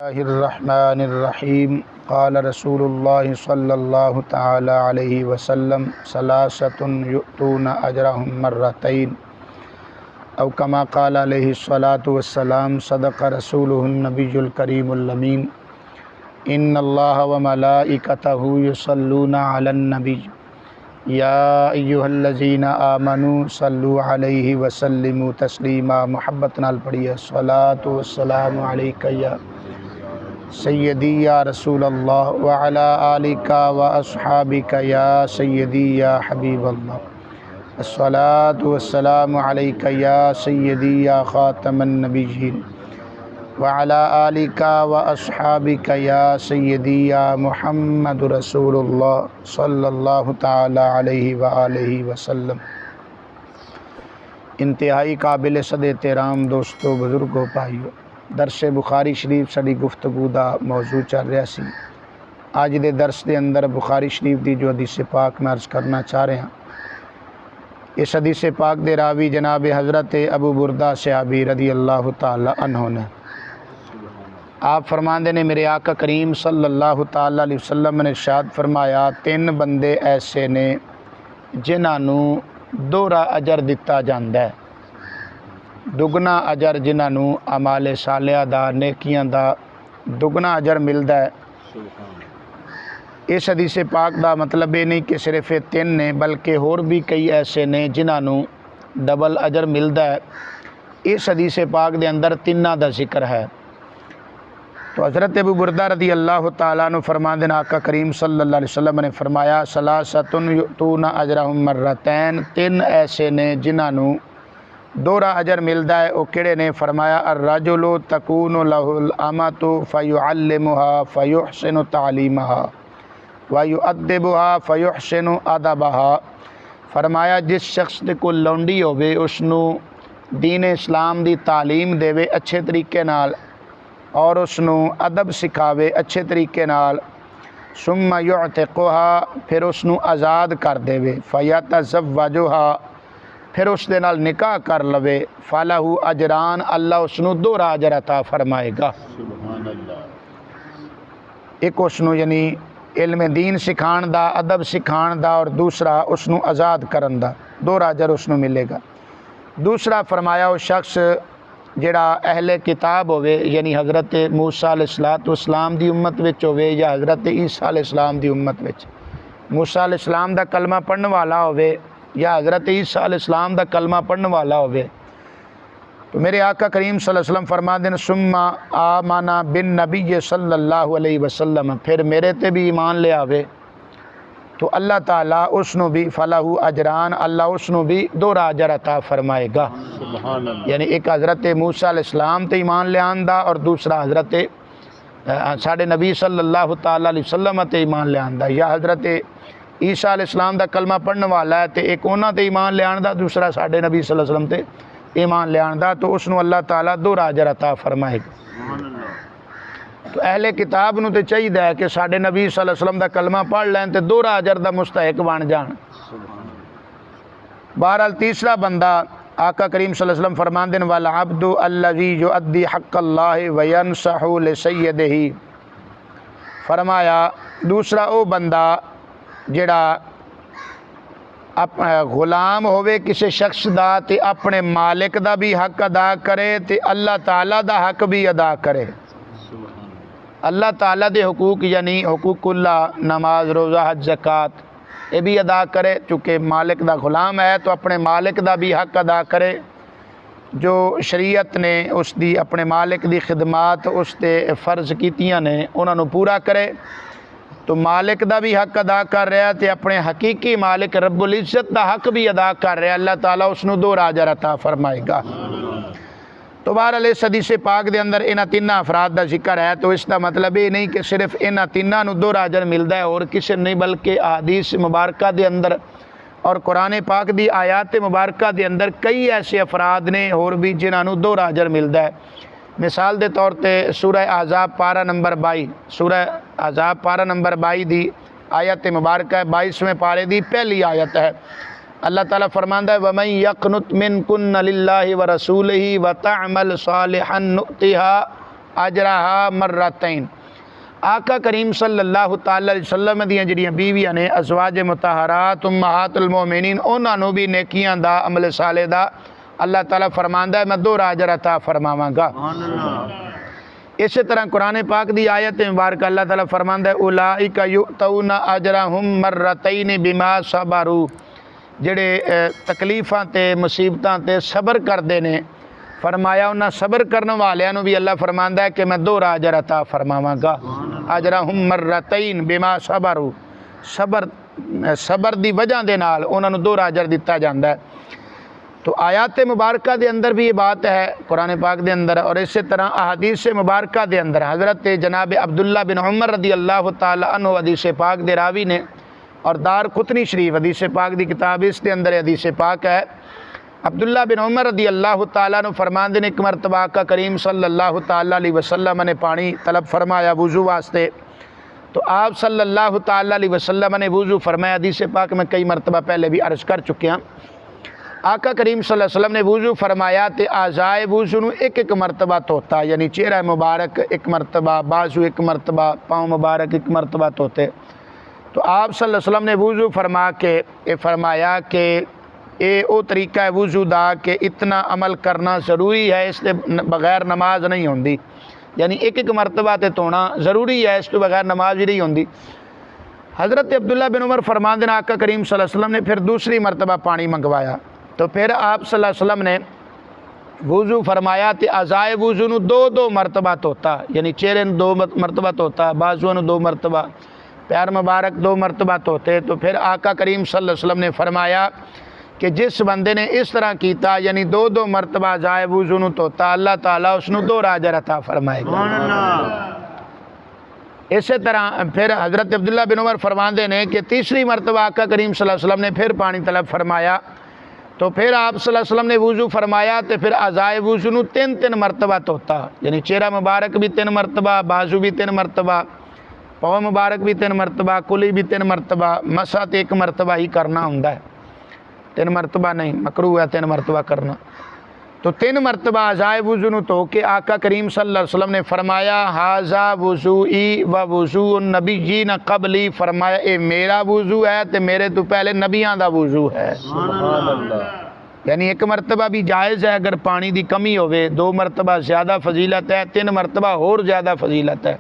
اللہ الرحمن الرحیم قال رسول اللہ صلی اللہ تعالی علیہ وسلم ثلاثۃ یؤتون اجرہم مرتین او کما قال علیہ الصلاۃ والسلام صدق رسولہ النبی الکریم الامین ان اللہ وملائکتہ یصلون علی النبی یا ایھا الذین آمنوا صلوا علیہ وسلموا تسلیما۔ محبت نال پڑھیے الصلاۃ والسلام علیک یا سیدی یا رسول اللہ وعلی آلک و اصحابک یا سیدی یا حبیب اللہ۔ الصلاۃ والسلام علیک یا سیدی یا خاتم النبیین وعلی آلک و اصحابک یا سیدی یا محمد رسول اللہ صلی اللہ تعالی علیہ وآلہ وسلم۔ انتہائی قابل صد احترام دوستو، بزرگو، بھائیو، درس بخاری شریف ساری گفتگو دا موضوع چل رہا سی۔ آج دے درس دے اندر بخاری شریف دی جو حدیث پاک میں عرض کرنا چاہ رہے ہیں، اس حدیث پاک دے راوی جناب حضرت ابو بردہ صحابی رضی اللہ تعالی عنہ نے آپ فرماندے نے میرے آقا کریم صلی اللہ تعالی علیہ وسلم نے ارشاد فرمایا، تین بندے ایسے نے جنہاں نو دوہرا اجر دتا جاندا ہے، دگنا اجر جنہاں نو اعمال صالحہ دا، نیکیاں دا دگنا اجر ملدا ہے۔ اس حدیث پاک دا مطلب یہ نہیں کہ صرف یہ تین نے، بلکہ اور بھی کئی ایسے نے جنہاں نو ڈبل اجر ملدا ہے۔ اس حدیث پاک دے اندر تیناں دا ذکر ہے۔ تو حضرت ابو بردہ رضی اللہ تعالیٰ عنہ فرماندے آقا کریم صلی اللہ علیہ وسلم نے فرمایا، ثلاثۃ یؤتون اجرہم مرتین، تین ایسے نے جنہاں نو دوہرا اجر ملدا ہے۔ او کیڑے نے؟ فرمایا، الرجل تکون لہ الامۃ فیعلمها فیحسن تعلیمها ویؤدبها فیحسن ادبها۔ فرمایا جس شخص دے کول لونڈی ہوے اس نو دین اسلام دی تعلیم دے اچھے طریقے نال اور اس نو ادب سکھاوے اچھے طریقے نال، ثم یعتقها پھر اس نو آزاد کر دے، فیتزوجها پھر اس دے نال نکاح کر لوے، فلہ اجران، اللہ اس نو دوہرا اجر عطا فرمائے گا۔ سبحان اللہ۔ ایک اس نو یعنی علم دین سکھان دا، ادب سکھان دا، اور دوسرا اس نو آزاد کرن دا، دوہرا اجر اس نو ملے گا۔ دوسرا فرمایا وہ شخص جڑا اہل کتاب ہوئے، یعنی حضرت موسیٰ علیہ السلام دی امت وچ ہوئے یا حضرت عیسیٰ علیہ السلام دی امت وچ، موسیٰ علیہ السلام دا کلمہ پڑھنے والا ہوئے یا حضرت عیسیٰ علیہ السلام دا کلمہ پڑھنے والا ہوئے، تو میرے آقا کریم صلی اللہ علیہ وسلم فرما دین، ثم آمن بالنبی صلی اللہ علیہ وسلم، پھر میرے تے بھی ایمان لے آوے، تو اللہ تعالیٰ اس نو بھی فلہ اجران، اللہ اس نو بھی دوہرا اجر عطا فرمائے گا۔ سبحان اللہ۔ یعنی ایک حضرت موسیٰ علیہ السلام تے ایمان لے آندا اور دوسرا حضرت ساڈے نبی صلی اللہ تعالیٰ علیہ وسلم تے ایمان لے آندا، یا حضرت عیسیٰ علیہ السلام دا کلمہ پڑھنے والا ہے تے ایک انہاں تے ایمان لے آندا، دوسرا ساڈے نبی صلی اللہ علیہ وسلم تے ایمان لے آندا، تو اس نو اللہ تعالیٰ دوہرا اجر عطا فرمائے گا۔ سبحان اللہ۔ تو اہل کتاب نو تے چاہیے ہے کہ ساڈے نبی صلی اللہ علیہ وسلم دا کلمہ پڑھ لین تے دوہرا اجر دا مستحق بن جان۔ بہرحال تیسرا بندہ آقا کریم صلی اللہ علیہ وسلم فرماندے ہیں، والعبد الذی یؤدی حق اللہ وینصح لسیدہ، فرمایا دوسرا او بندہ جڑا غلام ہوئے کسی شخص دا تے اپنے مالک دا بھی حق ادا کرے تے اللہ تعالیٰ دا حق بھی ادا کرے۔ اللہ تعالیٰ دے حقوق یعنی حقوق اللہ، نماز، روزہ، حج، زکوٰۃ، یہ بھی ادا کرے، چونکہ مالک دا غلام ہے تو اپنے مالک دا بھی حق ادا کرے، جو شریعت نے اس دی اپنے مالک دی خدمات اس تے فرض کیتیاں نے انہاں نو پورا کرے، تو مالک دا بھی حق ادا کر رہا ہے تے اپنے حقیقی مالک رب العزت دا حق بھی ادا کر رہا ہے، اللہ تعالیٰ اس نو دوہرا اجر عطا فرمائے گا۔ تو بہرحال اس حدیث پاک دے اندر انہاں تیناں افراد دا ذکر ہے، تو اس دا مطلب یہ نہیں کہ صرف انہاں تیناں نو دوہرا اجر ملدا ہے اور کسی نہیں، بلکہ احادیث مبارکہ دے اندر اور قرآن پاک دی آیات مبارکہ دے اندر کئی ایسے افراد نے اور بھی جنہاں نو دوہرا اجر ملدا ہے۔ مثال دے طور تے سورہ احزاب پارہ نمبر 22، سورہ احزاب پارہ نمبر 22 دی آیت مبارکہ 22ویں پارے دی پہلی آیت ہے۔ اللہ تعالیٰ فرماندا ہے، وَمَن يَقْنُتْ مِنْكُنَّ لِلَّهِ وَرَسُولِهِ وَتَعْمَلْ صَالِحًا نُؤْتِهَا اجرہا مرتین۔ آقا کریم صلی اللہ تعالی علیہ وسلم دیاں جڑیاں بیویاں نے ازواج مطہرات امہات المومنین انہاں نو بھی نیکیاں دا عمل صالح دا اللہ تعالیٰ فرماندا ہے میں دوہرا اجر عطا فرماواں گا۔ اسی طرح قرآن پاک دی آیت مبارکہ اللہ تعالیٰ فرماندا ہے اولئک یؤتون اجرہم مرتین بما صبروا، جڑے تکلیفاں تے مصیبتاں تے صبر کردے نے، فرمایا انہاں صبر کرنے والیاں نو بھی اللہ فرماندا ہے کہ میں دوہرا اجر عطا فرماواں گا۔ اجرہم مرتین بما صبروا، صبر دی وجہ دے نال انہاں نو دوہرا اجر دتا جاندا ہے۔ تو آیات مبارکہ دے اندر بھی یہ بات ہے قرآن پاک دے اندر، اور اسی طرح احادیث مبارکہ دے اندر حضرت جناب عبداللہ بن عمر رضی اللہ تعالی عنہ حدیث پاک دے راوی نے، اور دار قطنی شریف حدیث پاک دی کتاب اس دے اندر حدیث پاک ہے۔ عبداللہ بن عمر رضی اللہ تعالیٰ عنہ فرماندے نے ایک مرتبہ آقا کریم صلی اللہ تعالیٰ علیہ وسلم نے پانی طلب فرمایا وضو واسطے، تو آپ صلی اللہ تعالیٰ علیہ وسلم نے وضو فرمایا۔ حدیث پاک میں کئی مرتبہ پہلے بھی عرض کر چکے ہیں، آقا کریم صلی اللہ علیہ وسلم نے وضو فرمایا تے اعضائے وضو نو ایک ایک مرتبہ دھوتا، یعنی چہرہ مبارک ایک مرتبہ، بازو ایک مرتبہ، پاؤں مبارک ایک مرتبہ دھوتے۔ تو آپ صلی اللہ علیہ وسلم نے وضو فرما کے فرمایا کہ اے او طریقہ ہے وضو دا کہ اتنا عمل کرنا ضروری ہے، اس کے بغیر نماز نہیں ہوندی، یعنی ایک ایک مرتبہ تے دھونا ضروری ہے، اس کے بغیر نماز ہی نہیں ہوندی۔ حضرت عبداللہ بن عمر فرماندے آقا کریم صلی اللہ علیہ وسلم نے پھر دوسری مرتبہ پانی منگوایا، تو پھر آپ صلی اللہ علیہ وسلم نے وضو فرمایا تے اعضائے وضو نو دو دو مرتبہ دھوتا، یعنی چہرے نو دو مرتبہ دھوتا، بازو نو دو مرتبہ، پیر مبارک دو مرتبہ دھوتے۔ تو پھر آقا کریم صلی اللہ علیہ وسلم نے فرمایا کہ جس بندے نے اس طرح کیتا، یعنی دو دو مرتبہ اعضائے وضو نو دھوتا، اللہ تعالیٰ اس نو دوہرا اجر عطا فرمائے گا۔ اسی طرح پھر حضرت عبداللہ بن عمر فرماندے نے کہ تیسری مرتبہ آقا کریم صلی اللہ علیہ وسلم نے پھر پانی طلب فرمایا، تو پھر آپ صلی اللہ علیہ وسلم نے وضو فرمایا تو پھر اعضائے وضو نو تین مرتبہ دھوتا، یعنی چہرہ مبارک بھی 3 مرتبہ، بازو بھی 3 مرتبہ، پاؤں مبارک بھی 3 مرتبہ، کلی بھی 3 مرتبہ، مسح 1 مرتبہ ہی کرنا ہوندا ہے، 3 مرتبہ نہیں، مکروہ ہے 3 مرتبہ کرنا۔ تو 3 مرتبہ اعضائے وضو نو دھو کے آقا کریم صلی اللہ علیہ وسلم نے فرمایا ھذا وضوئی و وضوء النبیین قبلی، فرمایا اے میرا وضو ہے تے میرے تو پہلے نبیاں دا وضو ہے۔ سبحان اللہ، یعنی 1 مرتبہ بھی جائز ہے اگر پانی دی کمی ہوئے، 2 مرتبہ زیادہ فضیلت ہے، 3 مرتبہ اور زیادہ فضیلت ہے،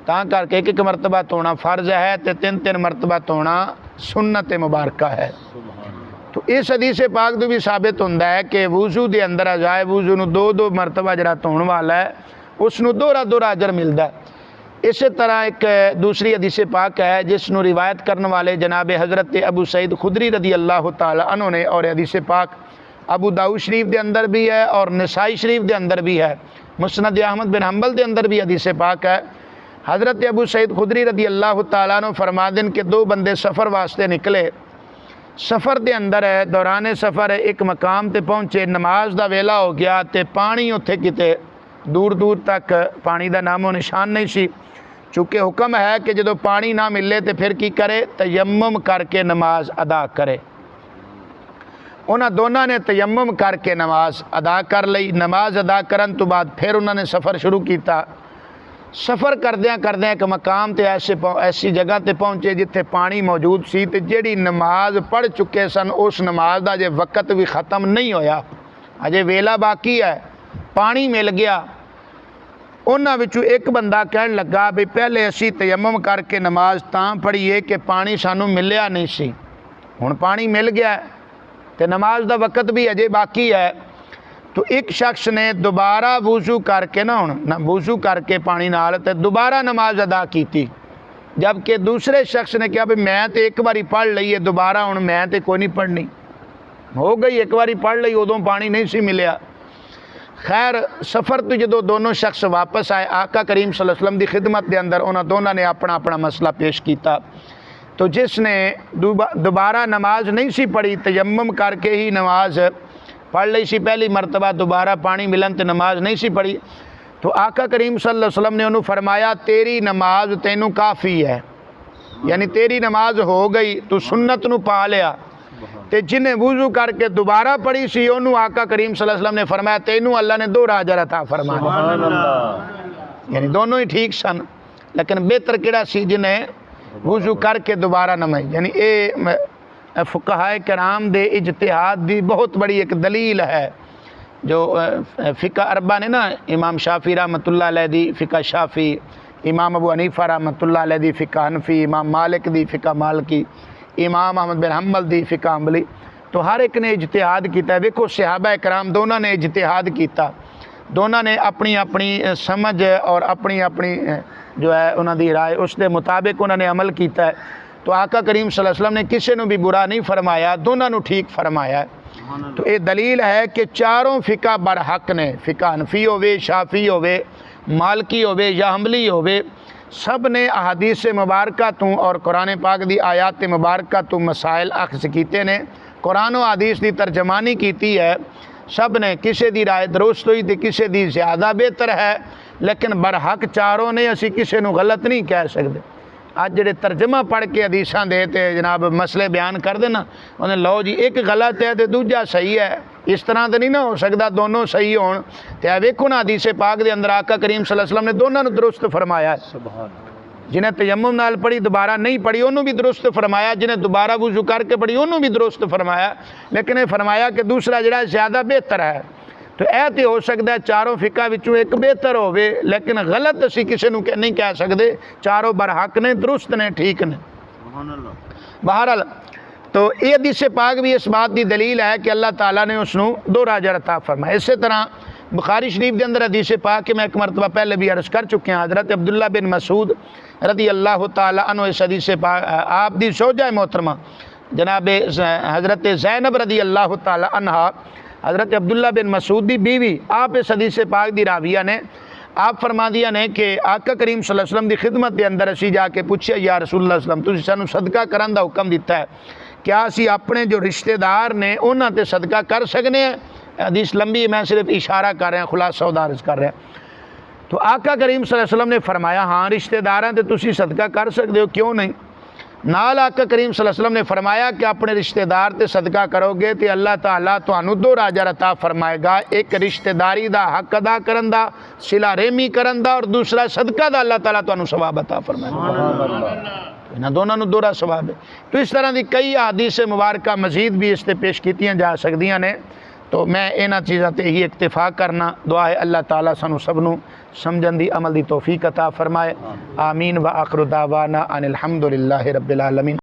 تاں کر کے 1 مرتبہ دھونا فرض ہے تے 3 مرتبہ دھونا سنت مبارکہ ہے۔ تو اس حدیث پاک تو بھی ثابت ہوتا ہے کہ وضو دے اندر اعضائے وضو نو 2 مرتبہ جڑا دھون والا ہے اس نو دوہرا اجر ملتا ہے۔ اسی طرح ایک دوسری حدیث پاک ہے جس نو روایت کرنے والے جناب حضرت ابو سعید خدری رضی اللہ تعالی عنہ نے، اور حدیث پاک ابو داؤد شریف دے اندر بھی ہے اور نسائی شریف دے اندر بھی ہے، مسند احمد بن حنبل دے اندر بھی حدیث پاک ہے۔ حضرت ابو سعید خدری رضی اللہ تعالیٰ عنہ فرماتے ہیں کہ 2 بندے سفر واسطے نکلے، سفر دے اندر ہے، دوران سفر ایک مقام تے پہنچے، نماز دا ویلا ہو گیا تے پانی اتھے کتے دور دور تک پانی دا نام و نشان نہیں سی، چونکہ حکم ہے کہ جدو پانی نہ ملے تے پھر کی کرے، تیمم کر کے نماز ادا کرے۔ انہاں دونوں نے تیمم کر کے نماز ادا کر لئی، نماز ادا کرن تو بعد پھر انہوں نے سفر شروع کیتا۔ سفر کردیاں ایک مقام تے ایسی جگہ تے پہنچے جتھے پانی موجود سی، تے جیڑی نماز پڑھ چکے سن اس نماز دا جے وقت بھی ختم نہیں ہویا، اجے ویلا باقی ہے، پانی مل گیا۔ انہاں وچوں ایک بندہ کہن لگا بھی پہلے اسی تیمم کر کے نماز تاں پڑھیے کہ پانی سانوں ملیا نہیں سی، ہن پانی مل گیا تے نماز دا وقت بھی اجے باقی ہے۔ تو ایک شخص نے دوبارہ وضو کر کے وضو کر کے پانی نال تے دوبارہ نماز ادا کیتی، جبکہ دوسرے شخص نے کہا بھی میں تے ایک باری پڑھ لئی ہے، دوبارہ ہن میں تے کوئی نہیں پڑھنی، ہو گئی ایک باری پڑھ لئی، ادوں پانی نہیں سی ملیا۔ خیر سفر تو جدو دونوں شخص واپس آئے آقا کریم صلی اللہ علیہ وسلم دی خدمت دے اندر انہاں دونوں نے اپنا مسئلہ پیش کیتا۔ تو جس نے دوبارہ نماز نہیں سی پڑھی، تیمم کر کے ہی نماز پڑھ لئی سی پہلی مرتبہ، دوبارہ پانی ملن تے نماز نہیں سی پڑھی، تو آقا کریم صلی اللہ علیہ وسلم نے انہوں فرمایا تیری نماز تینوں کافی ہے، یعنی تیری نماز ہو گئی، تو سنت نو پا لیا۔ تے جنہیں وضو کر کے دوبارہ پڑھی سی انہوں آقا کریم صلی اللہ علیہ وسلم نے فرمایا تینوں اللہ نے دوہرا اجر عطا فرمایا۔ یعنی دونوں ہی ٹھیک سن، لیکن بہتر کہڑا سی جنہیں وضو کر کے دوبارہ نمائی. یعنی اے فقہائے کرام دے اجتہاد دی بہت بڑی ایک دلیل ہے. جو فقہ اربع نے نا، امام شافعی رحمۃ اللہ علیہ دی فقہ شافعی، امام ابو حنیفہ رحمۃ اللہ علیہ دی فقہ حنفی، امام مالک دی فقہ مالکی، امام احمد بن حنبل دی فقہ حنبلی، تو ہر ایک نے اجتہاد کیتا ہے. دیکھو صحابہ کرام دونوں نے اجتہاد کیتا، دونوں نے اپنی اپنی سمجھ اور اپنی اپنی جو ہے انہوں دی رائے اس دے مطابق انہوں نے عمل کیتا ہے. تو آقا کریم صلی اللہ علیہ وسلم نے کسی نو بھی برا نہیں فرمایا، دونوں نو ٹھیک فرمایا ہے. تو یہ دلیل ہے کہ چاروں فقہ برحق نے، فقہ حنفی ہوئے، شافعی ہوئے، مالکی ہوئے یا حنبلی ہوئے، سب نے احادیث مبارکہ تو اور قرآن پاک دی آیات مبارکہ تو مسائل اخذ کیتے نے، قرآن و حدیث دی ترجمانی کیتی ہے. سب نے کسی دی رائے درست ہوئی تے کسی دی زیادہ بہتر ہے، لیکن برحق چاروں نے، اسی کسی نو غلط نہیں کہہ سکتے. آج جڑے ترجمہ پڑھ کے حدیثاں دے تے جناب مسئلے بیان کر دینا، انہیں لو جی ایک غلط ہے تے دوجا صحیح ہے، اس طرح تو نہیں نہ ہو سکتا دونوں صحیح ہون. تے ویکھو نا حدیث پاک دے اندر آقا کریم صلی اللہ علیہ وسلم نے دونوں نو درست فرمایا ہے. سبحان جنہیں تیمم نال پڑھی دوبارہ نہیں پڑھی انہوں بھی درست فرمایا، جنہیں دوبارہ وضو کر کے پڑھی انہوں بھی درست فرمایا، لیکن یہ فرمایا کہ دوسرا جڑا زیادہ بہتر ہے. تو اے تے ہو سکتا ہے چاروں فقہ وچوں ایک بہتر ہوئے، لیکن غلط اسی کسی نو نہیں کہہ سکتے، چاروں برحق نے، درست نے، ٹھیک نے. بہرحال تو یہ حدیث پاک بھی اس بات دی دلیل ہے کہ اللہ تعالیٰ نے اس نو 2 اجر عطا فرمایا. اسی طرح بخاری شریف کے اندر حدیث پاک کہ میں ایک مرتبہ پہلے بھی عرض کر چکے ہیں، حضرت عبداللہ بن مسعود رضی اللہ تعالیٰ عنہ اس حدیث پاک آپ دی زوجہ محترمہ جناب حضرت زینب رضی اللہ تعالیٰ عنہ، حضرت عبداللہ بن مسعود دی بیوی، آپ اس حدیث پاک دی راویہ نے آپ فرما دیا نے کہ آقا کریم صلی اللہ علیہ وسلم دی خدمت دے اندر اسی جا کے پوچھیا یا رسول اللہ صلی اللہ علیہ وسلم تسی سانو صدقہ کرن دا حکم دیتا ہے، کیا اسی اپنے جو رشتہ دار نے انہاں تے صدقہ کر سکنے ہیں؟ حدیث لمبی ہے، میں صرف اشارہ کر رہا ہوں، خلاصہ عرض کر رہا ہوں. تو آقا کریم صلی اللہ علیہ وسلم نے فرمایا ہاں رشتہ داراں تے تسی صدقہ کر سکتے ہو، کیوں نہیں؟ نال آقا کریم صلی اللہ علیہ وسلم نے فرمایا کہ اپنے رشتہ دار تے صدقہ کرو گے تے اللہ تعالیٰ تانوں 2 اجر عطا فرمائے گا، ایک رشتہ داری دا حق ادا کرن دا، صلہ رحمی کرن دا، اور دوسرا صدقہ دا اللہ تعالیٰ تانوں ثواب عطا فرمائے گا. انہاں دونوں نو 2 ثواب ہے. تو اس طرح دی کئی احادیث مبارکہ مزید بھی اس تے پیش کیتیاں جا سکدیاں نے. تو میں انہاں چیزاں تے ہی اکتفا کرنا، دعا ہے اللہ تعالیٰ سانو سب نو سمجھن دی عمل دی توفیق عطا فرمائے. آمین. وآخر دعوانا ان الحمد للہ رب العالمین.